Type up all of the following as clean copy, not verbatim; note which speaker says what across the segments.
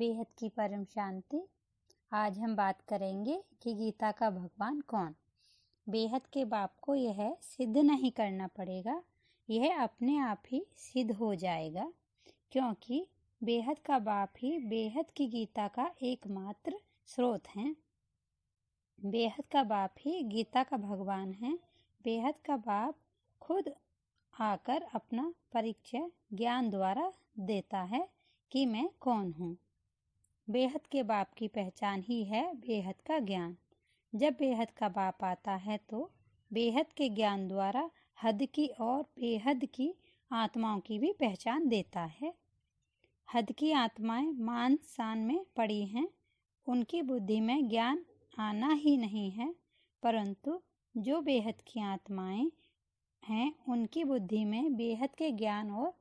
Speaker 1: बेहद की परम शांति। आज हम बात करेंगे कि गीता का भगवान कौन। बेहद के बाप को यह सिद्ध नहीं करना पड़ेगा, यह अपने आप ही सिद्ध हो जाएगा, क्योंकि बेहद का बाप ही बेहद की गीता का एकमात्र स्रोत हैं। बेहद का बाप ही गीता का भगवान है। बेहद का बाप खुद आकर अपना परिचय ज्ञान द्वारा देता है कि मैं कौन हूँ। बेहद के बाप की पहचान ही है बेहद का ज्ञान। जब बेहद का बाप आता है तो बेहद के ज्ञान द्वारा हद की और बेहद की आत्माओं की भी पहचान देता है। हद की आत्माएं मान सान में पड़ी हैं, उनकी बुद्धि में ज्ञान आना ही नहीं है, परंतु जो बेहद की आत्माएं हैं उनकी बुद्धि में बेहद के ज्ञान और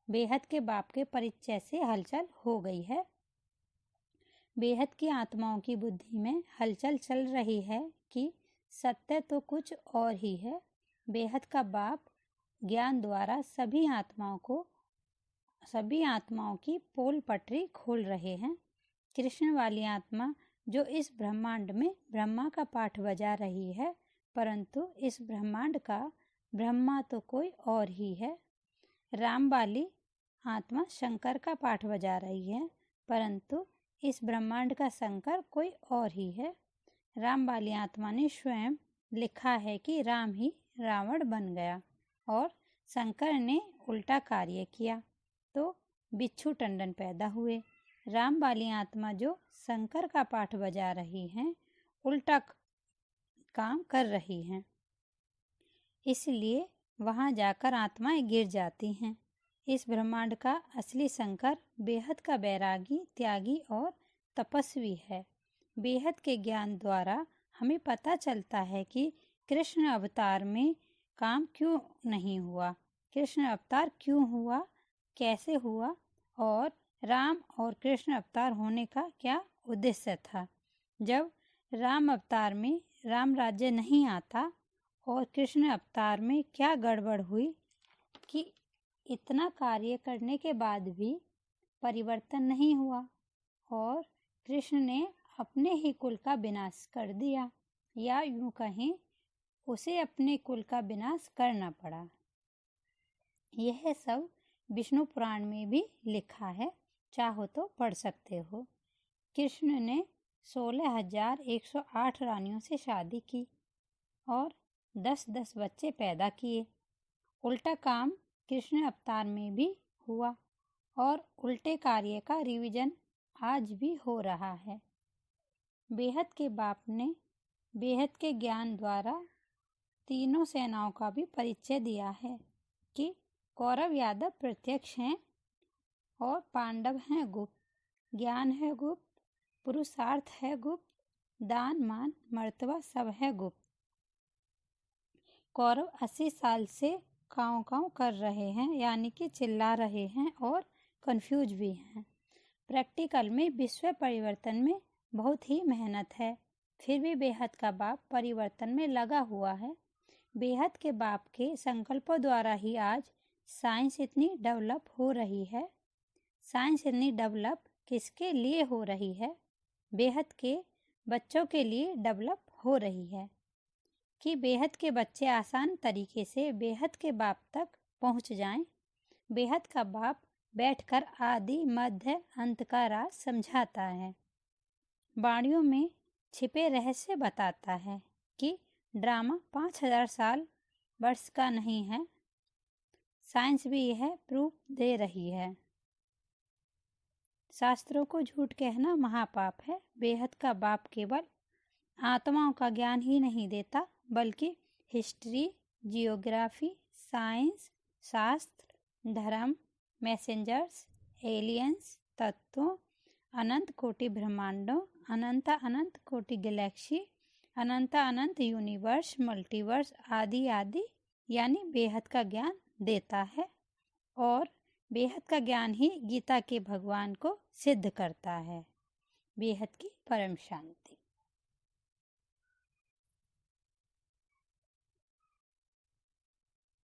Speaker 1: बेहद के बाप के परिचय से हलचल हो गई है। बेहद की आत्माओं की बुद्धि में हलचल चल रही है कि सत्य तो कुछ और ही है। बेहद का बाप ज्ञान द्वारा सभी आत्माओं की पोल पटरी खोल रहे हैं। कृष्ण वाली आत्मा जो इस ब्रह्मांड में ब्रह्मा का पाठ बजा रही है, परंतु इस ब्रह्मांड का ब्रह्मा तो कोई और ही है। राम वाली आत्मा शंकर का पाठ बजा रही है, परंतु इस ब्रह्मांड का शंकर कोई और ही है। राम वाली आत्मा ने स्वयं लिखा है कि राम ही रावण बन गया और शंकर ने उल्टा कार्य किया तो बिच्छू टंडन पैदा हुए। राम वाली आत्मा जो शंकर का पाठ बजा रही हैं, उल्टा काम कर रही हैं, इसलिए वहाँ जाकर आत्माएं गिर जाती हैं। इस ब्रह्मांड का असली शंकर बेहद का बैरागी, त्यागी और तपस्वी है। बेहद के ज्ञान द्वारा हमें पता चलता है कि कृष्ण अवतार में काम क्यों नहीं हुआ, कृष्ण अवतार क्यों हुआ, कैसे हुआ और राम और कृष्ण अवतार होने का क्या उद्देश्य था। जब राम अवतार में राम राज्य नहीं आता और कृष्ण अवतार में क्या गड़बड़ हुई कि इतना कार्य करने के बाद भी परिवर्तन नहीं हुआ और कृष्ण ने अपने ही कुल का विनाश कर दिया, या यूं कहें उसे अपने कुल का विनाश करना पड़ा। यह सब विष्णु पुराण में भी लिखा है, चाहो तो पढ़ सकते हो। कृष्ण ने 16,108 रानियों से शादी की और 10-10 बच्चे पैदा किए। उल्टा काम कृष्ण अवतार में भी हुआ और उल्टे कार्य का रिवीजन आज भी हो रहा है। बेहद के बाप ने बेहद के ज्ञान द्वारा तीनों सेनाओं का भी परिचय दिया है कि कौरव यादव प्रत्यक्ष हैं और पांडव हैं गुप्त, ज्ञान है गुप्त, पुरुषार्थ है गुप्त, दान मान मर्तबा सब है गुप्त। कौरव 80 साल से काँव कर रहे हैं, यानी कि चिल्ला रहे हैं और कंफ्यूज भी हैं। प्रैक्टिकल में विश्व परिवर्तन में बहुत ही मेहनत है, फिर भी बेहद का बाप परिवर्तन में लगा हुआ है। बेहद के बाप के संकल्पों द्वारा ही आज साइंस इतनी डेवलप हो रही है। साइंस इतनी डेवलप किसके लिए हो रही है? बेहद के बच्चों के लिए डेवलप हो रही है कि बेहद के बच्चे आसान तरीके से बेहद के बाप तक पहुंच जाएं। बेहद का बाप बैठकर आदि मध्य अंत का राज समझाता है, वाणियों में छिपे रहस्य बताता है कि ड्रामा 5000 वर्ष का नहीं है। साइंस भी यह प्रूफ दे रही है। शास्त्रों को झूठ कहना महापाप है। बेहद का बाप केवल आत्माओं का ज्ञान ही नहीं देता, बल्कि हिस्ट्री, जियोग्राफी, साइंस, शास्त्र, धर्म, मैसेंजर्स, एलियंस, तत्वों, अनंत कोटि ब्रह्मांडों, अनंत कोटि गैलेक्सी, अनंत यूनिवर्स, मल्टीवर्स आदि आदि, यानी बेहद का ज्ञान देता है और बेहद का ज्ञान ही गीता के भगवान को सिद्ध करता है। बेहद की परम शांति।